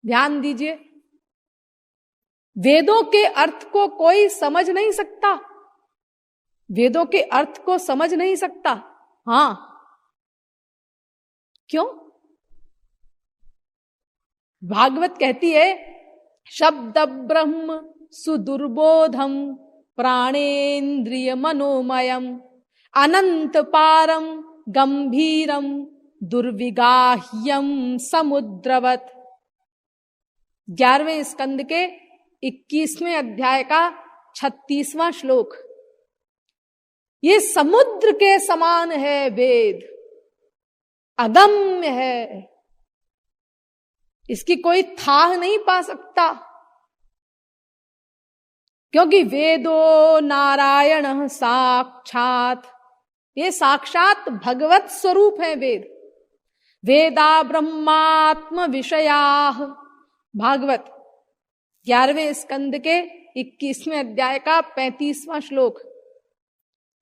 ध्यान दीजिए, वेदों के अर्थ को कोई समझ नहीं सकता, वेदों के अर्थ को समझ नहीं सकता। हां, क्यों? भागवत कहती है शब्द ब्रह्म सुदुर्बोधम प्राणेन्द्रिय मनोमयम अनंत पारम गंभीरम दुर्विगाह्यम समुद्रवत। 11वें स्कंद के 21वें अध्याय का 36वां श्लोक। ये समुद्र के समान है वेद, अगम्य है, इसकी कोई थाह नहीं पा सकता, क्योंकि वेदो नारायण साक्षात, ये साक्षात भगवत स्वरूप है वेद। वेदा ब्रह्मात्म विषया, भागवत 11वें स्कंद के 21वें अध्याय का 35वां श्लोक।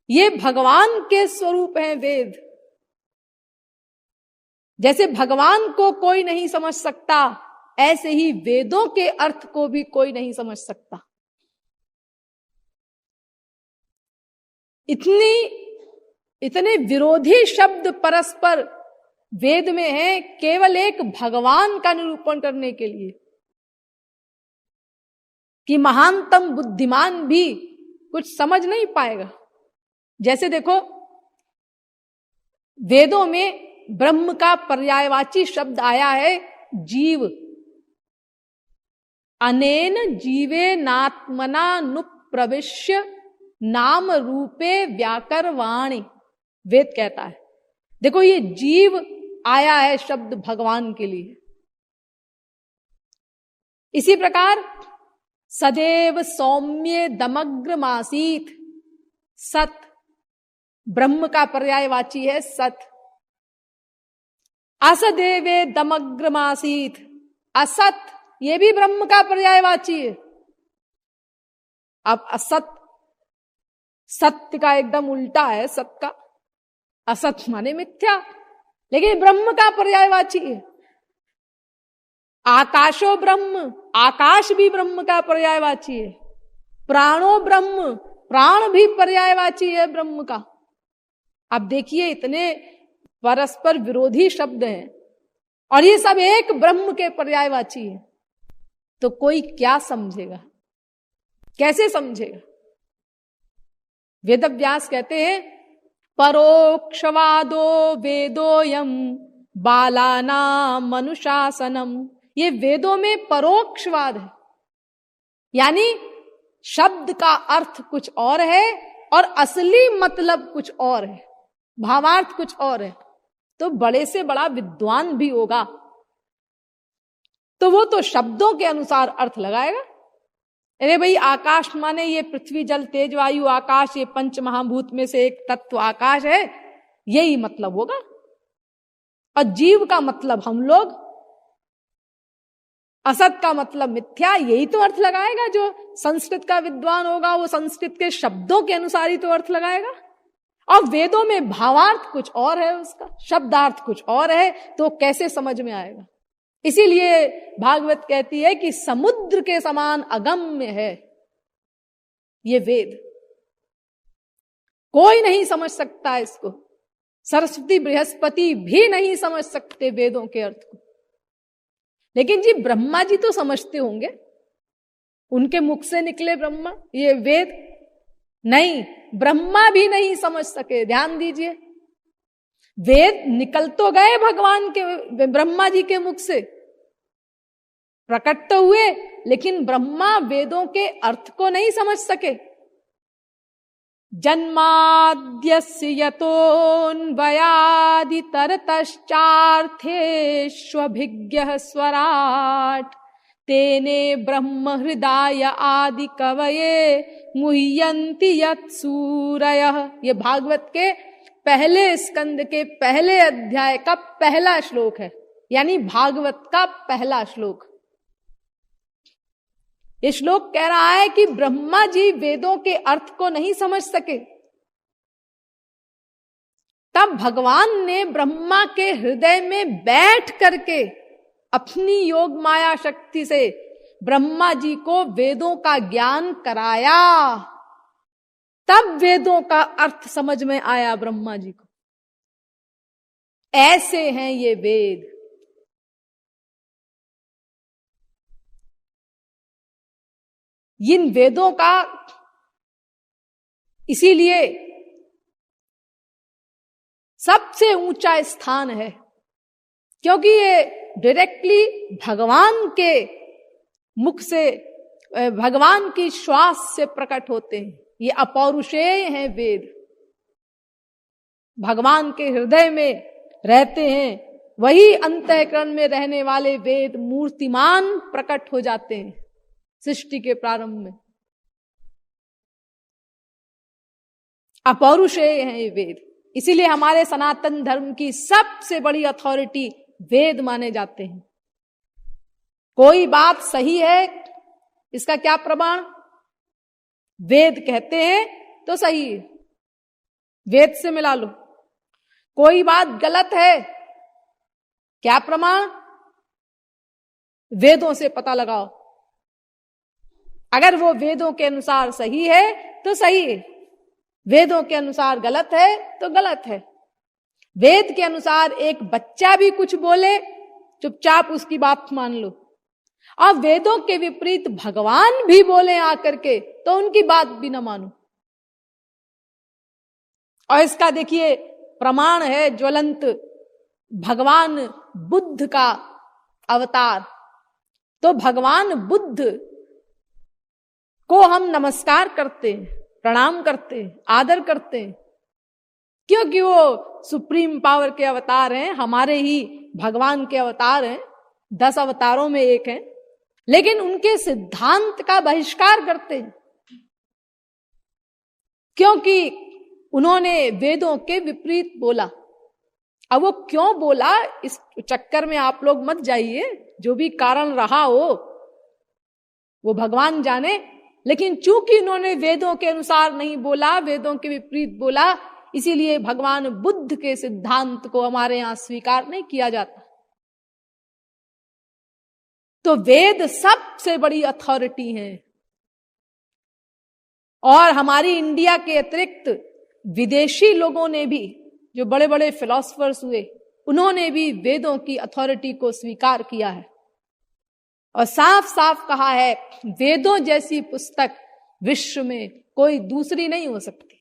ये भगवान के स्वरूप हैं वेद। जैसे भगवान को कोई नहीं समझ सकता, ऐसे ही वेदों के अर्थ को भी कोई नहीं समझ सकता। इतने विरोधी शब्द परस्पर वेद में है, केवल एक भगवान का निरूपण करने के लिए, कि महानतम बुद्धिमान भी कुछ समझ नहीं पाएगा। जैसे देखो, वेदों में ब्रह्म का पर्यायवाची शब्द आया है जीव। अनेन जीवे नात्मना नुप्रविश्य नाम रूपे व्याकरवाणी, वेद कहता है। देखो, ये जीव आया है शब्द भगवान के लिए। इसी प्रकार सदैव सौम्य दमग्रमासीत, सत ब्रह्म का पर्यायवाची है सत। असदेवे दमग्रमासीत, असत ये भी ब्रह्म का पर्यायवाची है। अब असत सत्य का एकदम उल्टा है, सत का असत माने मिथ्या, लेकिन ब्रह्म का पर्यायवाची है। आकाशो ब्रह्म, आकाश भी ब्रह्म का पर्यायवाची है। प्राणो ब्रह्म, प्राण भी पर्यायवाची है ब्रह्म का। अब देखिए, इतने परस्पर विरोधी शब्द हैं और ये सब एक ब्रह्म के पर्यायवाची है, तो कोई क्या समझेगा, कैसे समझेगा? वेदव्यास कहते हैं परोक्षवादो वेदोयम बालानाम अनुशासनम। ये वेदों में परोक्षवाद है, यानी शब्द का अर्थ कुछ और है और असली मतलब कुछ और है, भावार्थ कुछ और है। तो बड़े से बड़ा विद्वान भी होगा तो वो तो शब्दों के अनुसार अर्थ लगाएगा। अरे भाई, आकाश माने ये पृथ्वी जल तेज वायु आकाश, ये पंच महाभूत में से एक तत्व आकाश है, यही मतलब होगा। और जीव का मतलब हम लोग, असत का मतलब मिथ्या, यही तो अर्थ लगाएगा। जो संस्कृत का विद्वान होगा वो संस्कृत के शब्दों के अनुसार ही तो अर्थ लगाएगा। और वेदों में भावार्थ कुछ और है, उसका शब्दार्थ कुछ और है, तो कैसे समझ में आएगा? इसीलिए भागवत कहती है कि समुद्र के समान अगम्य है ये वेद, कोई नहीं समझ सकता इसको। सरस्वती बृहस्पति भी नहीं समझ सकते वेदों के अर्थ को। लेकिन जी ब्रह्मा जी तो समझते होंगे, उनके मुख से निकले ब्रह्मा, ये वेद नहीं, ब्रह्मा भी नहीं समझ सके। ध्यान दीजिए, वेद निकल तो गए भगवान के, ब्रह्मा जी के मुख से प्रकट तो हुए, लेकिन ब्रह्मा वेदों के अर्थ को नहीं समझ सके। जन्माद्यस्य यतोऽन्वयादितरतश्चार्थेष्वभिज्ञः स्वराट् तेने ब्रह्म हृदय आदि कवये मुह्यन्ति यत्सूरयः। ये भागवत के पहले स्कंद के पहले अध्याय का पहला श्लोक है, यानी भागवत का पहला श्लोक। ये श्लोक कह रहा है कि ब्रह्मा जी वेदों के अर्थ को नहीं समझ सके, तब भगवान ने ब्रह्मा के हृदय में बैठ करके अपनी योग माया शक्ति से ब्रह्मा जी को वेदों का ज्ञान कराया, तब वेदों का अर्थ समझ में आया ब्रह्मा जी को। ऐसे हैं ये वेद। इन वेदों का इसीलिए सबसे ऊंचा स्थान है, क्योंकि ये डायरेक्टली भगवान के मुख से, भगवान की श्वास से प्रकट होते हैं। ये अपौरुषेय हैं वेद, भगवान के हृदय में रहते हैं। वही अंतःकरण में रहने वाले वेद मूर्तिमान प्रकट हो जाते हैं सृष्टि के प्रारंभ में। अपौरुषेय हैं ये वेद, इसीलिए हमारे सनातन धर्म की सबसे बड़ी अथॉरिटी वेद माने जाते हैं। कोई बात सही है, इसका क्या प्रमाण? वेद कहते हैं तो सही है, वेद से मिला लो। कोई बात गलत है, क्या प्रमाण? वेदों से पता लगाओ। अगर वो वेदों के अनुसार सही है तो सही है, वेदों के अनुसार गलत है तो गलत है। वेद के अनुसार एक बच्चा भी कुछ बोले, चुपचाप उसकी बात मान लो, और वेदों के विपरीत भगवान भी बोले आकर के तो उनकी बात भी न मानो। और इसका देखिए प्रमाण है ज्वलंत, भगवान बुद्ध का अवतार। तो भगवान बुद्ध को हम नमस्कार करते हैं, प्रणाम करते हैं, आदर करते हैं, क्योंकि वो सुप्रीम पावर के अवतार हैं, हमारे ही भगवान के अवतार हैं, 10 अवतारों में एक हैं। लेकिन उनके सिद्धांत का बहिष्कार करते हैं, क्योंकि उन्होंने वेदों के विपरीत बोला। अब वो क्यों बोला, इस चक्कर में आप लोग मत जाइए, जो भी कारण रहा हो वो भगवान जाने। लेकिन चूंकि उन्होंने वेदों के अनुसार नहीं बोला, वेदों के विपरीत बोला, इसीलिए भगवान बुद्ध के सिद्धांत को हमारे यहां स्वीकार नहीं किया जाता। तो वेद सबसे बड़ी अथॉरिटी है। और हमारी इंडिया के अतिरिक्त विदेशी लोगों ने भी, जो बड़े बड़े फिलोसफर्स हुए, उन्होंने भी वेदों की अथॉरिटी को स्वीकार किया है और साफ साफ कहा है, वेदों जैसी पुस्तक विश्व में कोई दूसरी नहीं हो सकती।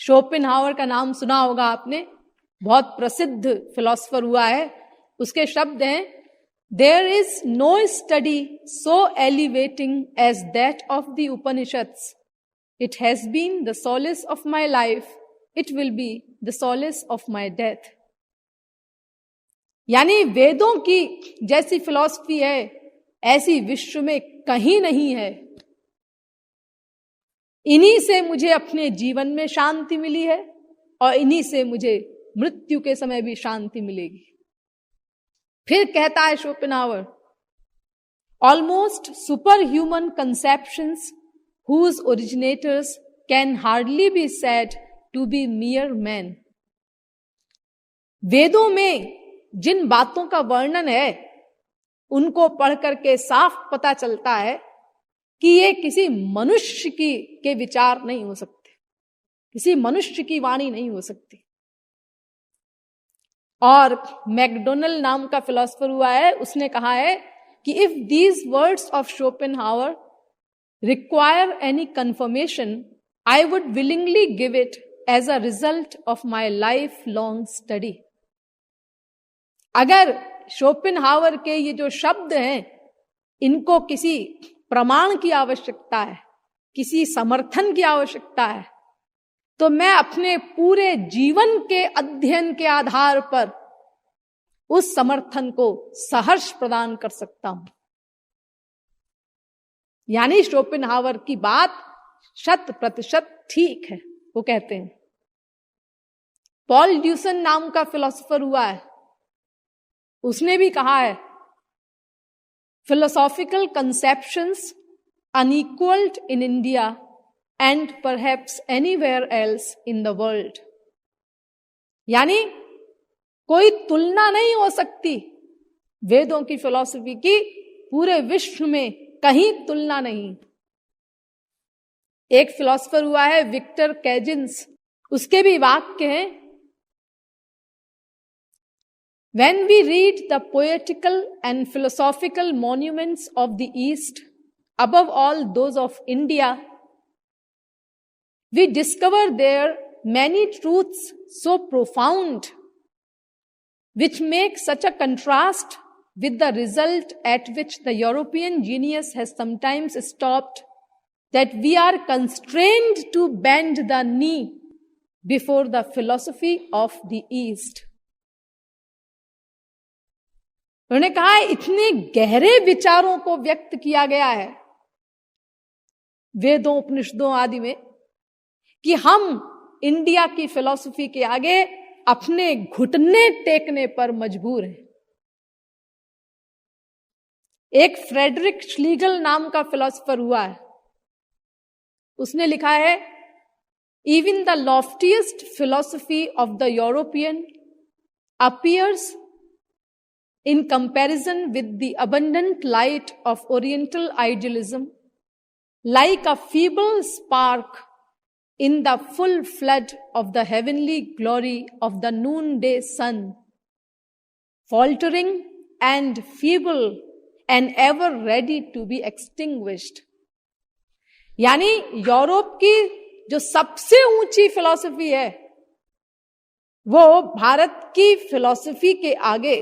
शोपेनहावर का नाम सुना होगा आपने, बहुत प्रसिद्ध फिलोसफर हुआ है। उसके शब्द हैं, there is no study so elevating as that of the Upanishads. It has been the solace of my life, it will be the solace of my death. यानी वेदों की जैसी फिलॉसफी है ऐसी विश्व में कहीं नहीं है। इन्हीं से मुझे अपने जीवन में शांति मिली है और इन्हीं से मुझे मृत्यु के समय भी शांति मिलेगी। फिर कहता है Schopenhauer, almost super human conceptions whose originators can hardly be said to be mere men। वेदों में जिन बातों का वर्णन है उनको पढ़ करके साफ पता चलता है कि ये किसी मनुष्य के विचार नहीं हो सकते, किसी मनुष्य की वाणी नहीं हो सकती। और मैकडोनल्ड नाम का फिलोसफर हुआ है, उसने कहा है कि if these words of Schopenhauer require any confirmation, I would willingly give it as a result of my lifelong study। अगर शोपेनहावर के ये जो शब्द हैं इनको किसी प्रमाण की आवश्यकता है, किसी समर्थन की आवश्यकता है, तो मैं अपने पूरे जीवन के अध्ययन के आधार पर उस समर्थन को सहर्ष प्रदान कर सकता हूं। यानी शोपेनहावर की बात 100% ठीक है, वो कहते हैं। पॉल ड्यूसन नाम का फिलोसोफर हुआ है, उसने भी कहा है, philosophical conceptions unequalled in India and perhaps anywhere else in the world. यानी कोई तुलना नहीं हो सकती वेदों की फिलॉसफी की पूरे विश्व में कहीं तुलना नहीं। एक फिलॉसफर हुआ है विक्टर कैजिन्स, उसके भी वाक्य हैं, When we read the poetical and philosophical monuments of the East, above all those of India, we discover there many truths so profound, which make such a contrast with the result at which the European genius has sometimes stopped, that we are constrained to bend the knee before the philosophy of the East. उन्होंने कहा है इतने गहरे विचारों को व्यक्त किया गया है वेदों उपनिषदों आदि में कि हम इंडिया की फिलॉसफी के आगे अपने घुटने टेकने पर मजबूर हैं। एक फ्रेडरिक श्लीगल नाम का फिलॉसफर हुआ है, उसने लिखा है, even the loftiest philosophy of the European appears in comparison with the abundant light of Oriental idealism, like a feeble spark in the full flood of the heavenly glory of the noonday sun, faltering and feeble and ever ready to be extinguished. यानी Europe की जो सबसे ऊंची philosophy है वो भारत की philosophy के आगे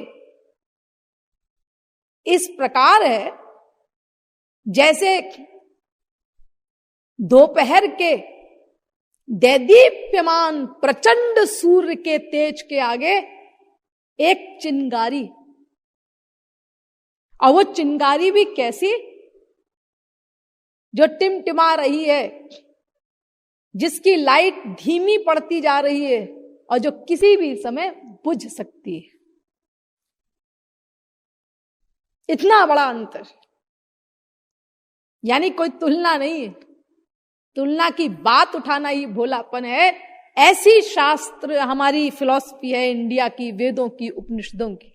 इस प्रकार है जैसे दोपहर के दैदीप्यमान प्रचंड सूर्य के तेज के आगे एक चिंगारी, और वो चिंगारी भी कैसी, जो टिमटिमा रही है, जिसकी लाइट धीमी पड़ती जा रही है और जो किसी भी समय बुझ सकती है। इतना बड़ा अंतर, यानी कोई तुलना नहीं है। तुलना की बात उठाना ही भोलापन है। ऐसी शास्त्र हमारी फिलॉसफी है इंडिया की, वेदों की, उपनिषदों की।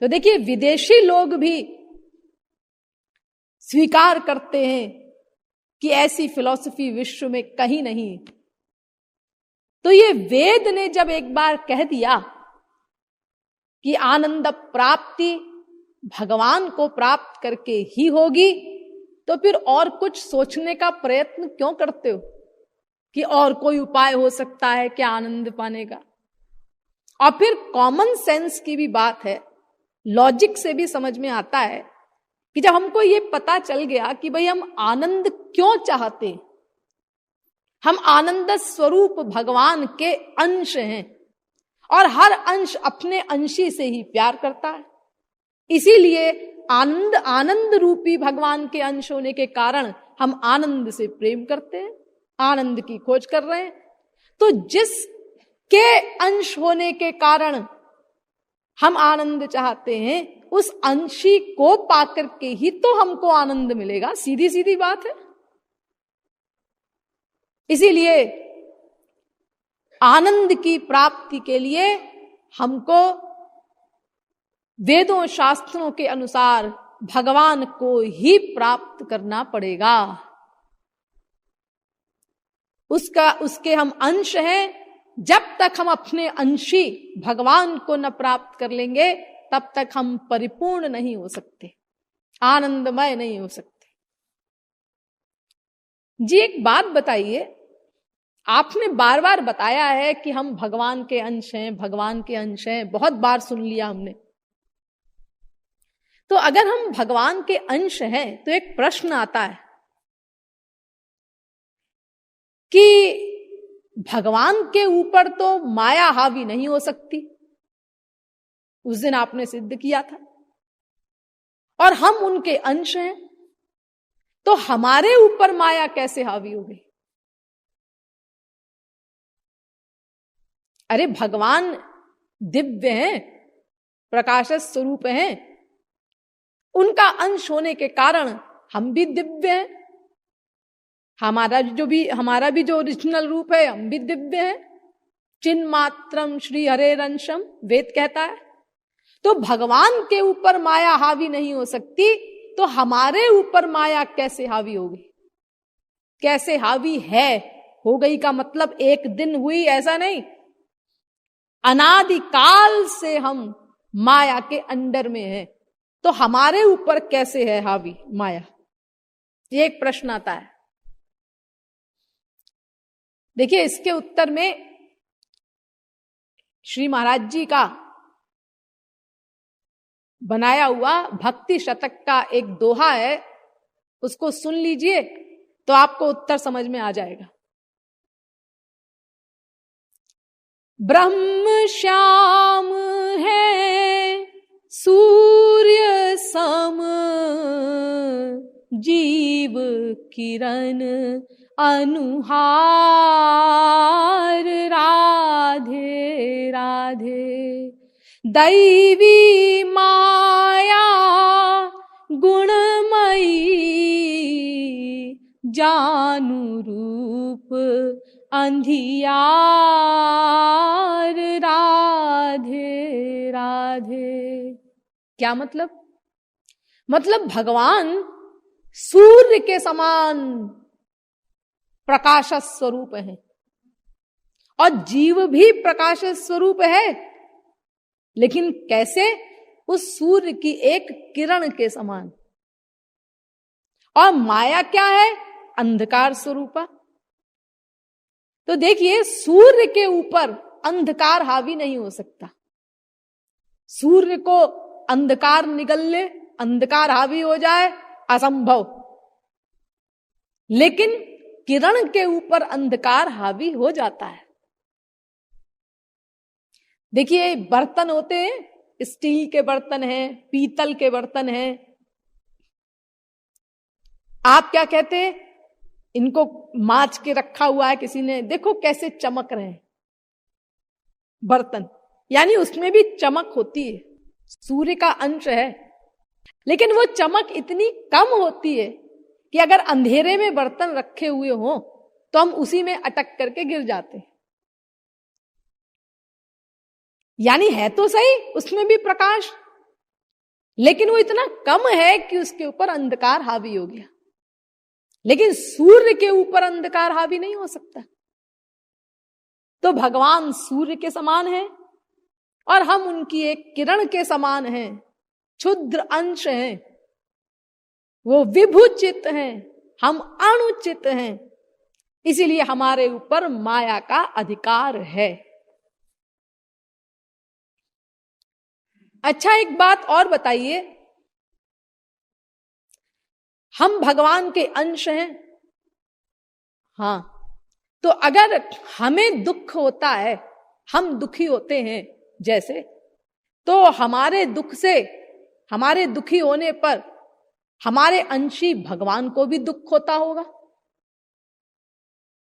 तो देखिए विदेशी लोग भी स्वीकार करते हैं कि ऐसी फिलॉसफी विश्व में कहीं नहीं। तो ये वेद ने जब एक बार कह दिया कि आनंद प्राप्ति भगवान को प्राप्त करके ही होगी, तो फिर और कुछ सोचने का प्रयत्न क्यों करते हो कि और कोई उपाय हो सकता है क्या आनंद पाने का। और फिर कॉमन सेंस की भी बात है, लॉजिक से भी समझ में आता है कि जब हमको ये पता चल गया कि भाई हम आनंद क्यों चाहते, हम आनंद स्वरूप भगवान के अंश हैं और हर अंश अपने अंशी से ही प्यार करता है, इसीलिए आनंद आनंद रूपी भगवान के अंश होने के कारण हम आनंद से प्रेम करते हैं, आनंद की खोज कर रहे हैं। तो जिसके अंश होने के कारण हम आनंद चाहते हैं, उस अंशी को पाकर के ही तो हमको आनंद मिलेगा। सीधी सीधी बात है। इसीलिए आनंद की प्राप्ति के लिए हमको वेदों शास्त्रों के अनुसार भगवान को ही प्राप्त करना पड़ेगा। उसके हम अंश हैं। जब तक हम अपने अंशी भगवान को न प्राप्त कर लेंगे, तब तक हम परिपूर्ण नहीं हो सकते, आनंदमय नहीं हो सकते। जी एक बात बताइए, आपने बार बार बताया है कि हम भगवान के अंश हैं, भगवान के अंश हैं, बहुत बार सुन लिया हमने। तो अगर हम भगवान के अंश हैं तो एक प्रश्न आता है कि भगवान के ऊपर तो माया हावी नहीं हो सकती, उस दिन आपने सिद्ध किया था, और हम उनके अंश हैं, तो हमारे ऊपर माया कैसे हावी हो गई? अरे भगवान दिव्य हैं, प्रकाश स्वरूप हैं, उनका अंश होने के कारण हम भी दिव्य हैं। हमारा भी जो ओरिजिनल रूप है, हम भी दिव्य हैं। चिन्मात्रम श्री हरेरंशम वेद कहता है। तो भगवान के ऊपर माया हावी नहीं हो सकती, तो हमारे ऊपर माया कैसे हावी होगी? कैसे हावी है? हो गई का मतलब एक दिन हुई ऐसा नहीं, अनादिकाल से हम माया के अंडर में हैं, तो हमारे ऊपर कैसे है हावी माया? ये एक प्रश्न आता है। देखिए, इसके उत्तर में श्री महाराज जी का बनाया हुआ भक्ति शतक का एक दोहा है, उसको सुन लीजिए तो आपको उत्तर समझ में आ जाएगा। ब्रह्म श्याम है सूर्य सम, जीव किरण अनुहार, राधे राधे। दैवी माया गुणमयी, जानु रूप अंधियार, राधे राधे। क्या मतलब? मतलब भगवान सूर्य के समान प्रकाश स्वरूप है, और जीव भी प्रकाश स्वरूप है, लेकिन कैसे? उस सूर्य की एक किरण के समान। और माया क्या है? अंधकार स्वरूपा। तो देखिए, सूर्य के ऊपर अंधकार हावी नहीं हो सकता। सूर्य को अंधकार निगल ले, अंधकार हावी हो जाए, असंभव। लेकिन किरण के ऊपर अंधकार हावी हो जाता है। देखिए, बर्तन होते हैं, स्टील के बर्तन हैं, पीतल के बर्तन हैं, आप क्या कहते हैं? इनको मांच के रखा हुआ है किसी ने, देखो कैसे चमक रहे हैं बर्तन, यानी उसमें भी चमक होती है, सूर्य का अंश है। लेकिन वो चमक इतनी कम होती है कि अगर अंधेरे में बर्तन रखे हुए हों तो हम उसी में अटक करके गिर जाते हैं। यानी है तो सही उसमें भी प्रकाश, लेकिन वो इतना कम है कि उसके ऊपर अंधकार हावी हो गया। लेकिन सूर्य के ऊपर अंधकार हावी नहीं हो सकता। तो भगवान सूर्य के समान है और हम उनकी एक किरण के समान हैं, क्षुद्र अंश हैं। वो विभुचित हैं, हम अणुचित हैं, इसीलिए हमारे ऊपर माया का अधिकार है। अच्छा, एक बात और बताइए, हम भगवान के अंश हैं, हाँ, तो अगर हमें दुख होता है, हम दुखी होते हैं जैसे, तो हमारे दुख से, हमारे दुखी होने पर हमारे अंशी भगवान को भी दुख होता होगा।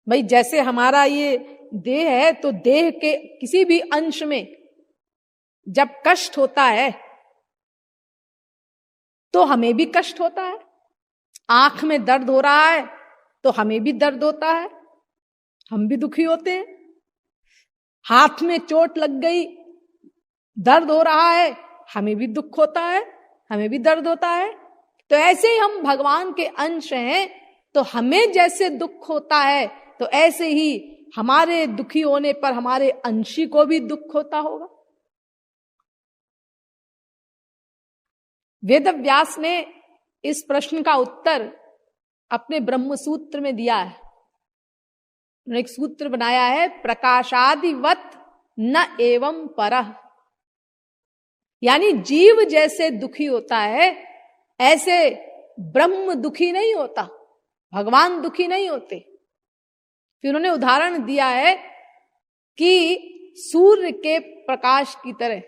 भाई, जैसे हमारा ये देह है, तो देह के किसी भी अंश में जब कष्ट होता है तो हमें भी कष्ट होता है। आंख में दर्द हो रहा है तो हमें भी दर्द होता है, हम भी दुखी होते हैं। हाथ में चोट लग गई, दर्द हो रहा है, हमें भी दुख होता है, हमें भी दर्द होता है। तो ऐसे ही हम भगवान के अंश हैं, तो हमें जैसे दुख होता है, तो ऐसे ही हमारे दुखी होने पर हमारे अंशी को भी दुख होता होगा। वेदव्यास ने इस प्रश्न का उत्तर अपने ब्रह्म सूत्र में दिया है। उन्होंने एक सूत्र बनाया है, प्रकाशादिवत न एवं परः। यानी जीव जैसे दुखी होता है, ऐसे ब्रह्म दुखी नहीं होता, भगवान दुखी नहीं होते। फिर उन्होंने उदाहरण दिया है कि सूर्य के प्रकाश की तरह